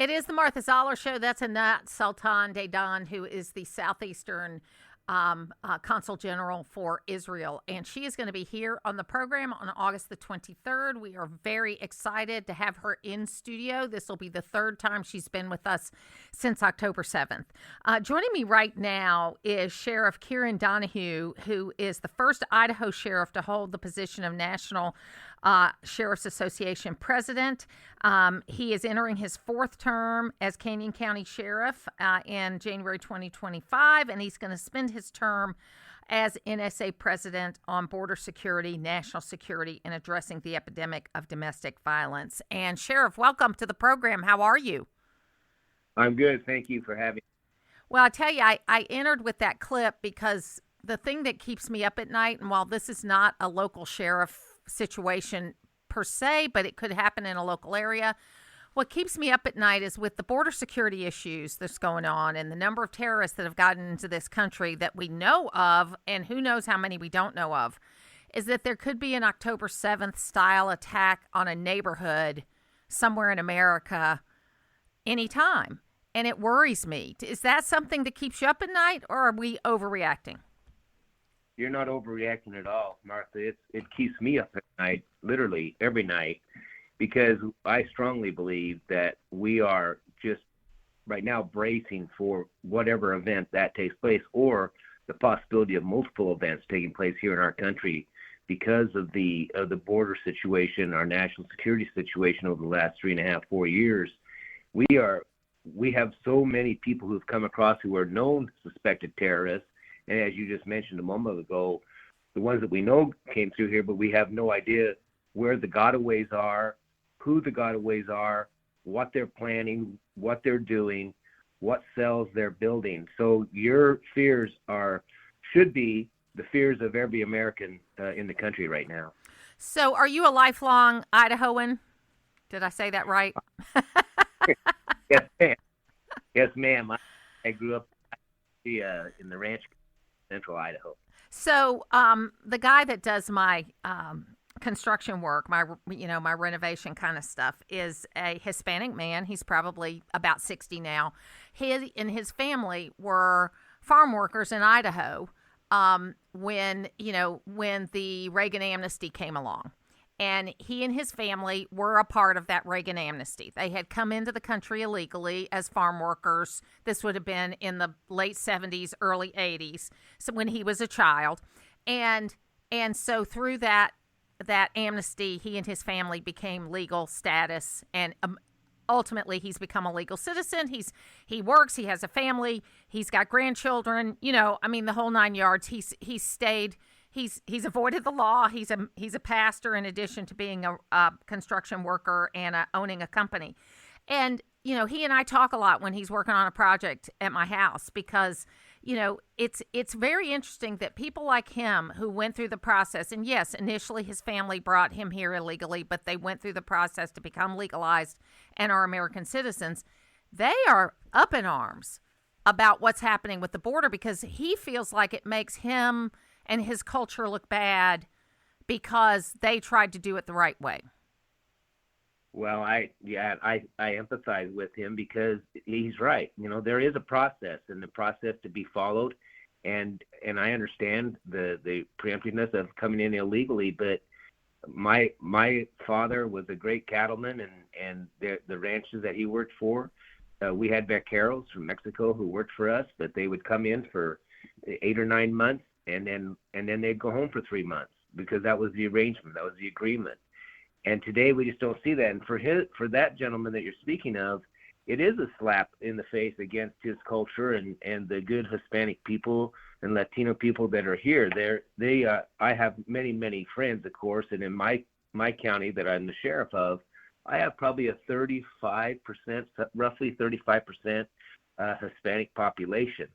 It is the Martha Zoller Show. That's Anat Sultan Dedan, who is the Southeastern Consul General for Israel. And she is going to be here on the program on August the 23rd. We are very excited to have her in studio. This will be the third time she's been with us since October 7th. Joining me right now is Sheriff Kieran Donahue, who is the first Idaho sheriff to hold the position of National Sheriff's Association president. He is entering his fourth term as Canyon County Sheriff in January 2025, and he's going to spend his term as NSA president on border security, national security, and addressing the epidemic of domestic violence. And Sheriff, welcome to the program. How are you? I'm good. Thank you for having me. Well, I tell you, I entered with that clip because the thing that keeps me up at night, and while this is not a local sheriff situation per se, but it could happen in a local area. What keeps me up at night is with the border security issues that's going on and the number of terrorists that have gotten into this country that we know of, and who knows how many we don't know of, is that there could be an October 7th style attack on a neighborhood somewhere in America anytime. And it worries me. Is that something that keeps you up at night, or are we overreacting? You're not overreacting at all, Martha. It keeps me up at night, literally every night, because I strongly believe that we are just right now bracing for whatever event that takes place, or the possibility of multiple events taking place here in our country because of the border situation, our national security situation over the last 3.5, 4 years. We have so many people who've come across who are known suspected terrorists. And as you just mentioned a moment ago, the ones that we know came through here, but we have no idea where the gotaways are, who the gotaways are, what they're planning, what they're doing, what cells they're building. So your fears should be the fears of every American in the country right now. So are you a lifelong Idahoan? Did I say that right? Yes, ma'am. Yes, ma'am. I grew up in the ranch, Central Idaho. So the guy that does my construction work, my renovation kind of stuff, is a Hispanic man. He's probably about 60 now. He and his family were farm workers in Idaho when the Reagan amnesty came along. And he and his family were a part of that Reagan amnesty. They had come into the country illegally as farm workers. This would have been in the late 70s, early 80s, so when he was a child. And so through that amnesty, he and his family became legal status, and ultimately he's become a legal citizen. He works, he has a family, he's got grandchildren, the whole nine yards. He's stayed. He's avoided the law. He's a pastor in addition to being a construction worker and owning a company. And, he and I talk a lot when he's working on a project at my house because, it's very interesting that people like him who went through the process, and yes, initially his family brought him here illegally, but they went through the process to become legalized and are American citizens. They are up in arms about what's happening with the border because he feels like it makes him and his culture look bad because they tried to do it the right way. Well, I empathize with him because he's right. There is a process, and the process to be followed, and I understand the preemptiveness of coming in illegally. But my father was a great cattleman, and the ranches that he worked for, we had vaqueros from Mexico who worked for us, but they would come in for 8 or 9 months. And then they'd go home for 3 months because that was the arrangement, that was the agreement. And today we just don't see that. And for that gentleman that you're speaking of, it is a slap in the face against his culture and the good Hispanic people and Latino people that are here. I have many friends, of course, and in my county that I'm the sheriff of, I have probably a 35%, roughly 35% Hispanic population.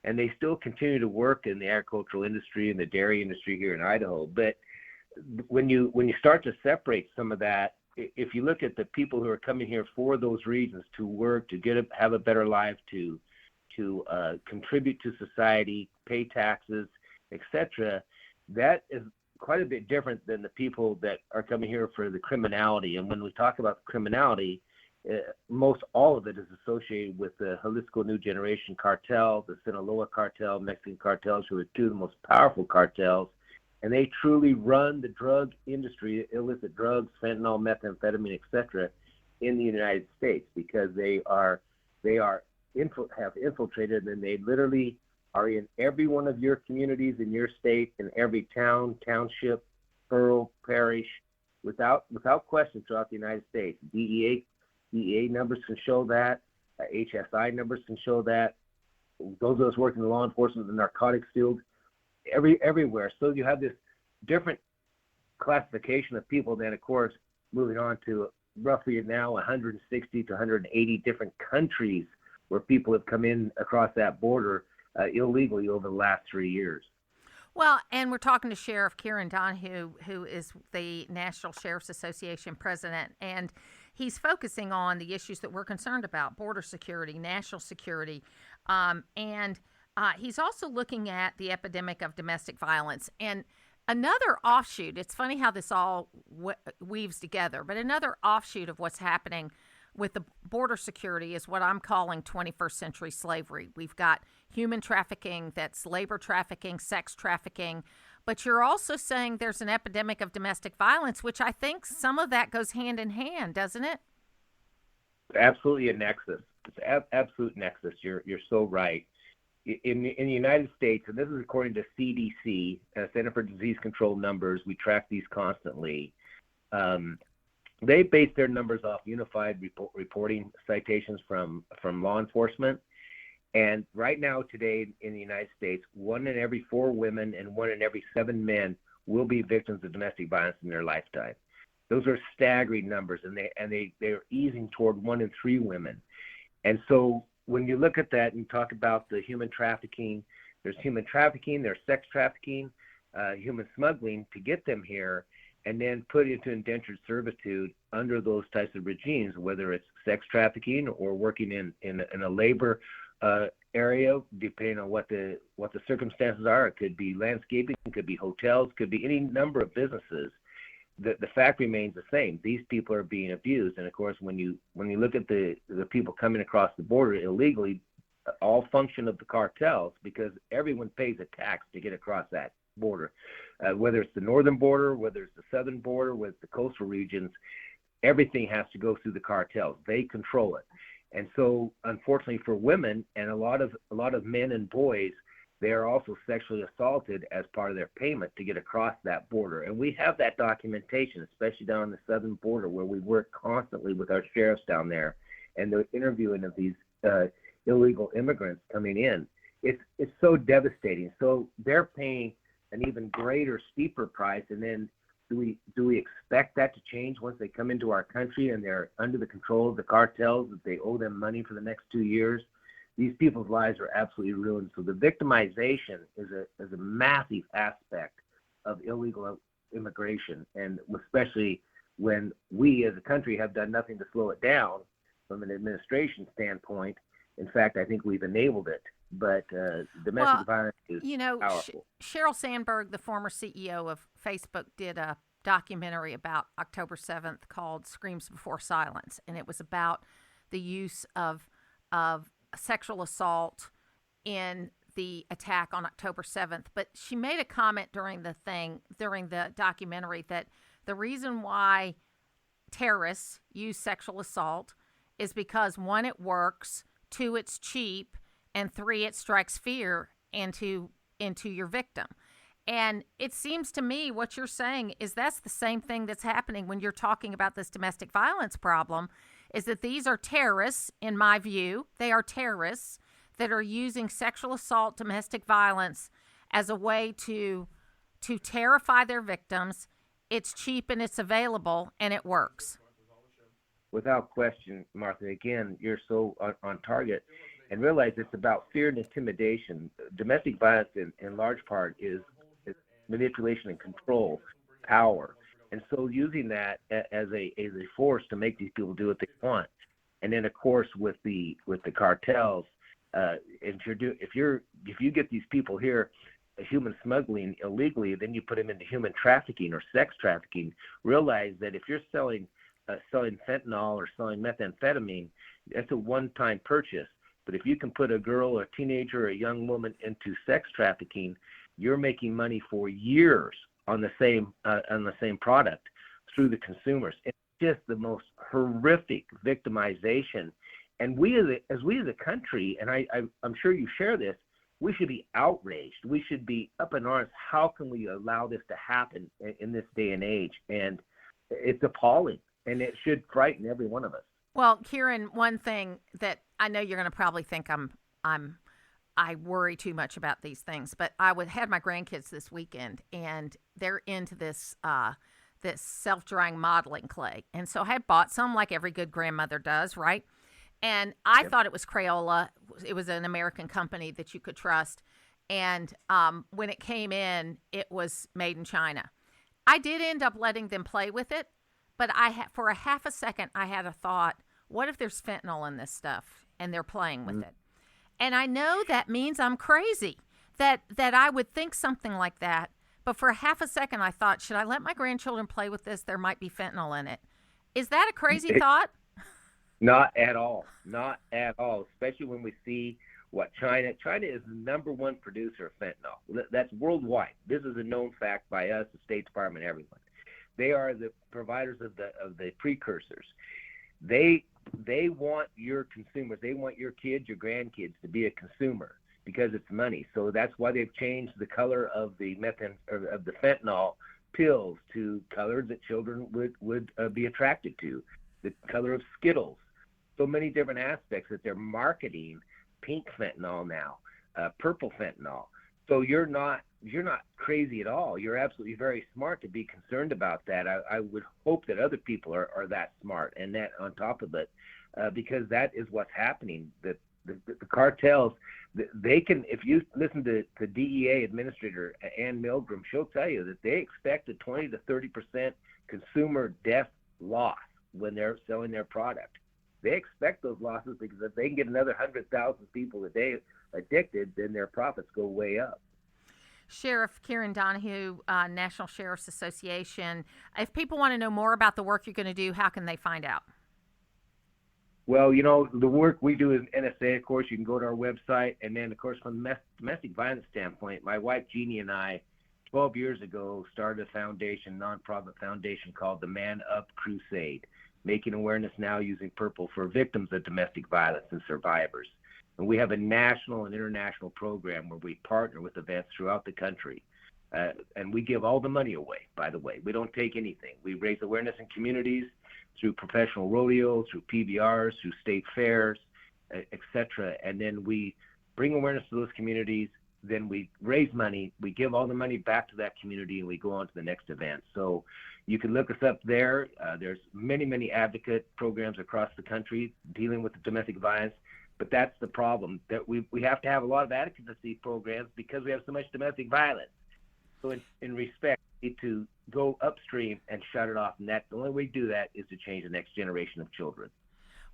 And they still continue to work in the agricultural industry and the dairy industry here in Idaho. But when you start to separate some of that, if you look at the people who are coming here for those reasons, to work, to have a better life, to contribute to society, pay taxes, etc., that is quite a bit different than the people that are coming here for the criminality. And when we talk about criminality, most all of it is associated with the Jalisco New Generation cartel, the Sinaloa cartel, Mexican cartels, who are two of the most powerful cartels. And they truly run the drug industry, illicit drugs, fentanyl, methamphetamine, etc., in the United States, because they have infiltrated, and they literally are in every one of your communities in your state, in every town, township, borough, parish, without question throughout the United States. DEA numbers can show that. HSI numbers can show that. Those of us working in law enforcement, the narcotics field, everywhere. So you have this different classification of people. Then, of course, moving on to roughly now 160 to 180 different countries where people have come in across that border illegally over the last 3 years. Well, and we're talking to Sheriff Kieran Donahue, who is the National Sheriff's Association president, and he's focusing on the issues that we're concerned about: border security, national security, and he's also looking at the epidemic of domestic violence. And another offshoot, it's funny how this all weaves together, but another offshoot of what's happening with the border security is what I'm calling 21st century slavery. We've got human trafficking, that's labor trafficking, sex trafficking, but you're also saying there's an epidemic of domestic violence, which I think some of that goes hand in hand, doesn't it? Absolutely a nexus. It's an absolute nexus. You're so right. In the United States, and this is according to CDC, Center for Disease Control numbers, we track these constantly. They base their numbers off unified reporting citations from law enforcement. And right now, today in the United States, 1 in every 4 women and 1 in every 7 men will be victims of domestic violence in their lifetime. Those are staggering numbers, and they're easing toward 1 in 3 women. And so when you look at that and talk about the human trafficking, there's sex trafficking, human smuggling to get them here, and then put into indentured servitude under those types of regimes, whether it's sex trafficking or working in a labor area, depending on what the circumstances are. It could be landscaping, it could be hotels, could be any number of businesses. The fact remains the same. These people are being abused, and of course, when you look at the people coming across the border illegally, all function of the cartels, because everyone pays a tax to get across that border, whether it's the northern border, whether it's the southern border, whether it's the coastal regions, everything has to go through the cartels. They control it, and so unfortunately for women and a lot of men and boys, they are also sexually assaulted as part of their payment to get across that border. And we have that documentation, especially down on the southern border, where we work constantly with our sheriffs down there and the interviewing of these illegal immigrants coming in. It's so devastating. So they're paying an even greater, steeper price. And then do we expect that to change once they come into our country and they're under the control of the cartels, that they owe them money for the next 2 years? These people's lives are absolutely ruined. So the victimization is a massive aspect of illegal immigration, and especially when we as a country have done nothing to slow it down from an administration standpoint. In fact, I think we've enabled it. But domestic violence is powerful. Sheryl Sandberg, the former CEO of Facebook, did a documentary about October 7th called Screams Before Silence, and it was about the use of sexual assault in the attack on October 7th. But she made a comment during the documentary that the reason why terrorists use sexual assault is because 1, it works, 2, it's cheap, and 3, it strikes fear into your victim. And it seems to me what you're saying is that's the same thing that's happening when you're talking about this domestic violence problem, is that these are terrorists, in my view. They are terrorists that are using sexual assault, domestic violence as a way to terrify their victims. It's cheap and it's available and it works. Without question, Martha, again, you're so on target. And realize it's about fear and intimidation. Domestic violence, in large part, is manipulation and control, power. And so using that as a force to make these people do what they want. And then, of course, with the cartels, if you get these people here human smuggling illegally, then you put them into human trafficking or sex trafficking. Realize that if you're selling selling fentanyl or selling methamphetamine, that's a one-time purchase. But if you can put a girl or a teenager or a young woman into sex trafficking, you're making money for years on the same product through the consumers. It's just the most horrific victimization. And we as a country, and I'm sure you share this, we should be outraged. We should be up in arms. How can we allow this to happen in this day and age? And it's appalling, and it should frighten every one of us. Well, Kieran, one thing that I know you're going to probably think I worry too much about these things, but had my grandkids this weekend, and they're into this this self-drying modeling clay, and so I had bought some like every good grandmother does, right? And I thought it was Crayola. It was an American company that you could trust. And when it came in, it was made in China. I did end up letting them play with it, but for a half a second, I had a thought, what if there's fentanyl in this stuff and they're playing with it? And I know that means I'm crazy, that I would think something like that. But for a half a second, I thought, should I let my grandchildren play with this? There might be fentanyl in it. Is that a crazy thought? Not at all. Not at all. Especially when we see what China is the number one producer of fentanyl. That's worldwide. This is a known fact by us, the State Department, everyone. They are the providers of the precursors. They want your consumers. They want your kids, your grandkids, to be a consumer because it's money. So that's why they've changed the color of the fentanyl pills to colors that children would be attracted to. The color of Skittles. So many different aspects that they're marketing pink fentanyl now, purple fentanyl. So you're not crazy at all. You're absolutely very smart to be concerned about that. I would hope that other people are that smart and that on top of it, because that is what's happening. The cartels, they can, if you listen to DEA Administrator Ann Milgram, she'll tell you that they expect a 20 to 30% consumer death loss when they're selling their product. They expect those losses because if they can get another 100,000 people a day addicted, then their profits go way up. Sheriff Kieran Donahue, National Sheriff's Association. If people want to know more about the work you're going to do, how can they find out? Well, the work we do is NSA, of course. You can go to our website. And then, of course, from the domestic violence standpoint, my wife, Jeannie, and I, 12 years ago, started a nonprofit foundation called the Man Up Crusade, making awareness now using purple for victims of domestic violence and survivors. And we have a national and international program where we partner with events throughout the country. And we give all the money away, by the way. We don't take anything. We raise awareness in communities through professional rodeos, through PBRs, through state fairs, etc. And then we bring awareness to those communities. Then we raise money. We give all the money back to that community, and we go on to the next event. So you can look us up there. There's many, many advocate programs across the country dealing with the domestic violence. But that's the problem, that we have to have a lot of advocacy programs because we have so much domestic violence. So in respect, we need to go upstream and shut it off. And the only way to do that is to change the next generation of children.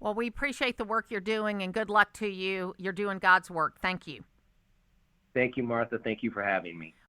Well, we appreciate the work you're doing, and good luck to you. You're doing God's work. Thank you. Thank you, Martha. Thank you for having me.